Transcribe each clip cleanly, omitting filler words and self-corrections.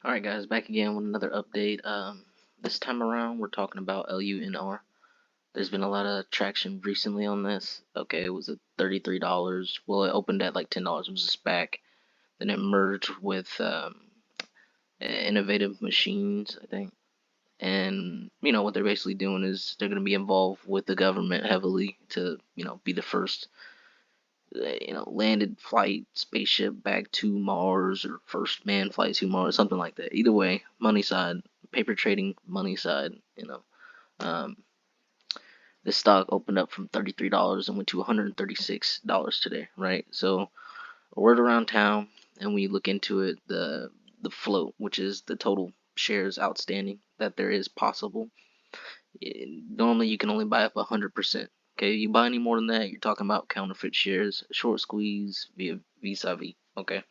Alright guys, back again with another update. This time around we're talking about LUNR. There's been a lot of traction recently on this. Okay, it was at $33. Well, it opened at like $10. It was a SPAC. Then it merged with Innovative Machines, I think. And what they're basically doing is they're going to be involved with the government heavily to be the first landed flight spaceship back to Mars, or first manned flight to Mars, something like that. Either way, money side, paper trading, money side. Um, this stock opened up from $33 and went to $136 today, right? So, a word around town, and we look into it, the float, which is the total shares outstanding that there is possible. Normally, you can only buy up 100%. Okay, you buy any more than that, you're talking about counterfeit shares, short squeeze via vis-a-vis. Okay,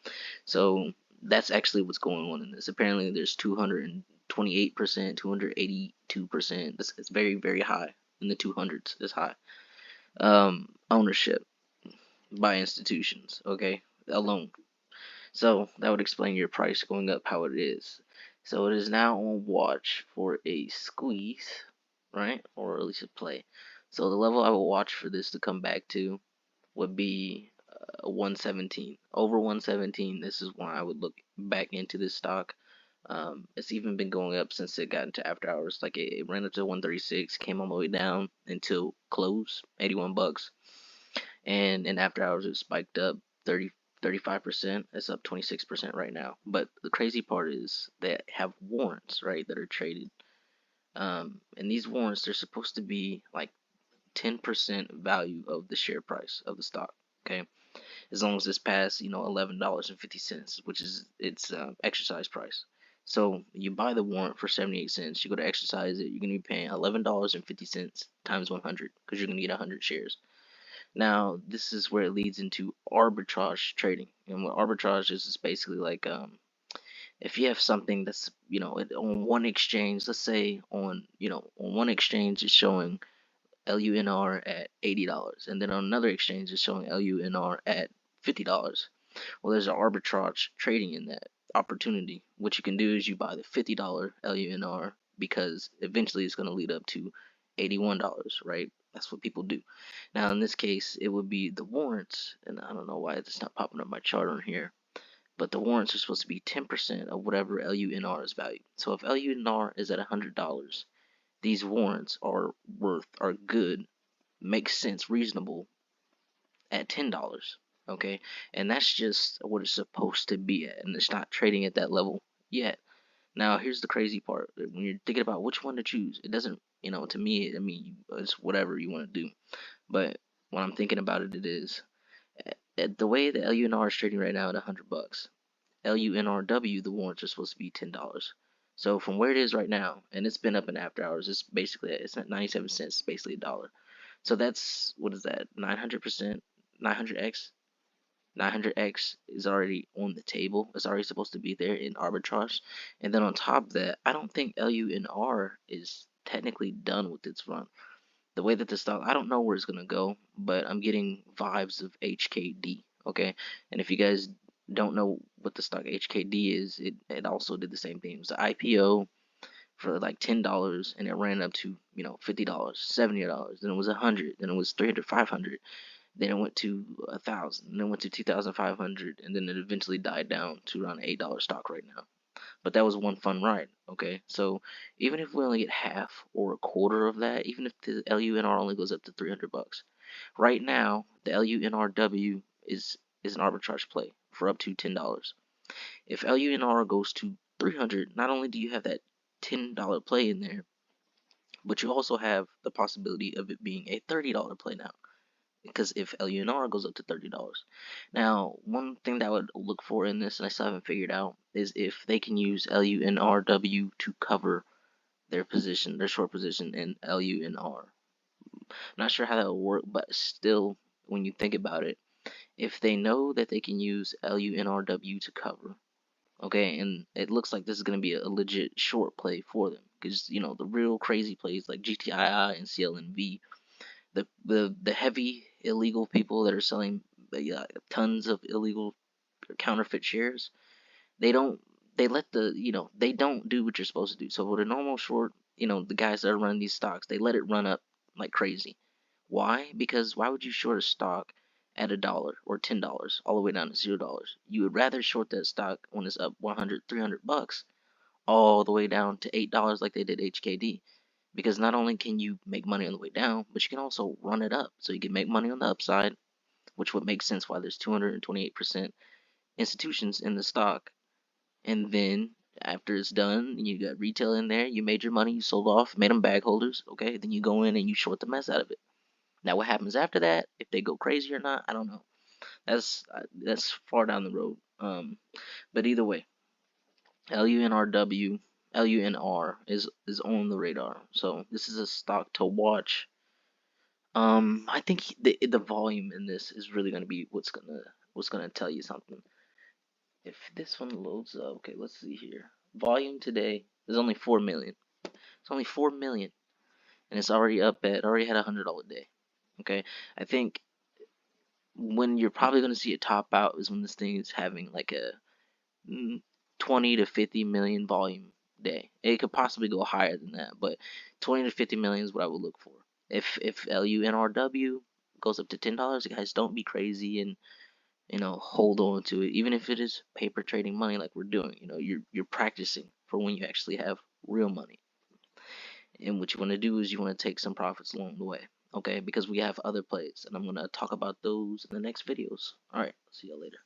so that's actually what's going on in this. Apparently, there's 228%, 282%. It's very, very high. In the 200s is high. Ownership by institutions. Okay, alone. So that would explain your price going up how it is. So it is now on watch for a squeeze, right? Or at least a play. So the level I would watch for this to come back to would be 117. Over 117, this is why I would look back into this stock. It's even been going up since it got into after hours. Like it ran up to 136, came all the way down until close, 81 bucks. And in after hours, it spiked up 35%. It's up 26% right now. But the crazy part is they have warrants, right, that are traded. And these warrants, they're supposed to be like 10% value of the share price of the stock. Okay, as long as it's past $11.50, which is its exercise price. So you buy the warrant for 78 cents. You go to exercise it. You're gonna be paying $11.50 times 100 because you're gonna get 100 shares. Now this is where it leads into arbitrage trading, and what arbitrage is basically like if you have something that's on one exchange, let's say on one exchange it's showing LUNR at $80, and then on another exchange it's showing LUNR at $50. Well, there's an arbitrage trading in that opportunity. What you can do is you buy the $50 LUNR because eventually it's going to lead up to $81, right? That's what people do. Now, in this case, it would be the warrants, and I don't know why it's not popping up my chart on here, but the warrants are supposed to be 10% of whatever LUNR is valued. So if LUNR is at $100, these warrants are good, makes sense, reasonable at $10. Okay, and that's just what it's supposed to be at, and it's not trading at that level yet. Now, here's the crazy part: when you're thinking about which one to choose, it doesn't, to me, I mean, it's whatever you want to do. But when I'm thinking about it, it is the way the LUNR is trading right now at $100. LUNRW, the warrants are supposed to be $10. So from where it is right now, and it's been up in after hours, it's at 97 cents, basically a dollar. So that's, what is that, 900%, 900x? 900x is already on the table. It's already supposed to be there in arbitrage. And then on top of that, I don't think LUNR is technically done with its run. The way that the stock, I don't know where it's going to go, but I'm getting vibes of HKD. Okay. And if you guys don't know what the stock HKD is, it also did the same thing. It was an IPO for like $10, and it ran up to $50, $70, then it was 100, then it was 300, 500, then it went to 1,000, then it went to 2,500, and then it eventually died down to around $8 stock right now. But that was one fun ride. Okay, so even if we only get half or a quarter of that, even if the LUNR only goes up to 300 bucks, right now the LUNRW is an arbitrage play for up to $10. If LUNR goes to 300, not only do you have that $10 play in there, but you also have the possibility of it being a $30 play now. Because if LUNR goes up to $30. Now, one thing that I would look for in this, and I still haven't figured out, is if they can use LUNRW to cover their position, their short position in LUNR. I'm not sure how that will work, but still, when you think about it, if they know that they can use LUNRW to cover, okay, and it looks like this is going to be a legit short play for them, because the real crazy plays like GTII and CLNV, the heavy illegal people that are selling tons of illegal counterfeit shares, they don't they let they don't do what you're supposed to do. So with a normal short, the guys that are running these stocks, they let it run up like crazy. Why? Because why would you short a stock at $1 or $10 all the way down to $0? You would rather short that stock when it's up 100, $300 all the way down to $8 like they did HKD. Because not only can you make money on the way down, but you can also run it up. So you can make money on the upside, which would make sense why there's 228% institutions in the stock. And then after it's done, you got retail in there, you made your money, you sold off, made them bag holders, okay? Then you go in and you short the mess out of it. Now what happens after that, if they go crazy or not, I don't know. That's far down the road. But either way, LUNRW, LUNR is on the radar. So this is a stock to watch. I think the volume in this is really gonna be what's gonna tell you something. If this one loads up, okay, let's see here. Volume today is only 4 million. It's only 4 million, and it's already had $100 day. Okay, I think when you're probably gonna see it top out is when this thing is having like a 20 to 50 million volume day. It could possibly go higher than that, but 20 to 50 million is what I would look for. If LUNRW goes up to $10, guys, don't be crazy and hold on to it, even if it is paper trading money like we're doing. You're practicing for when you actually have real money. And what you want to do is you want to take some profits along the way, okay? Because we have other plays, and I'm gonna talk about those in the next videos. All right, see y'all later.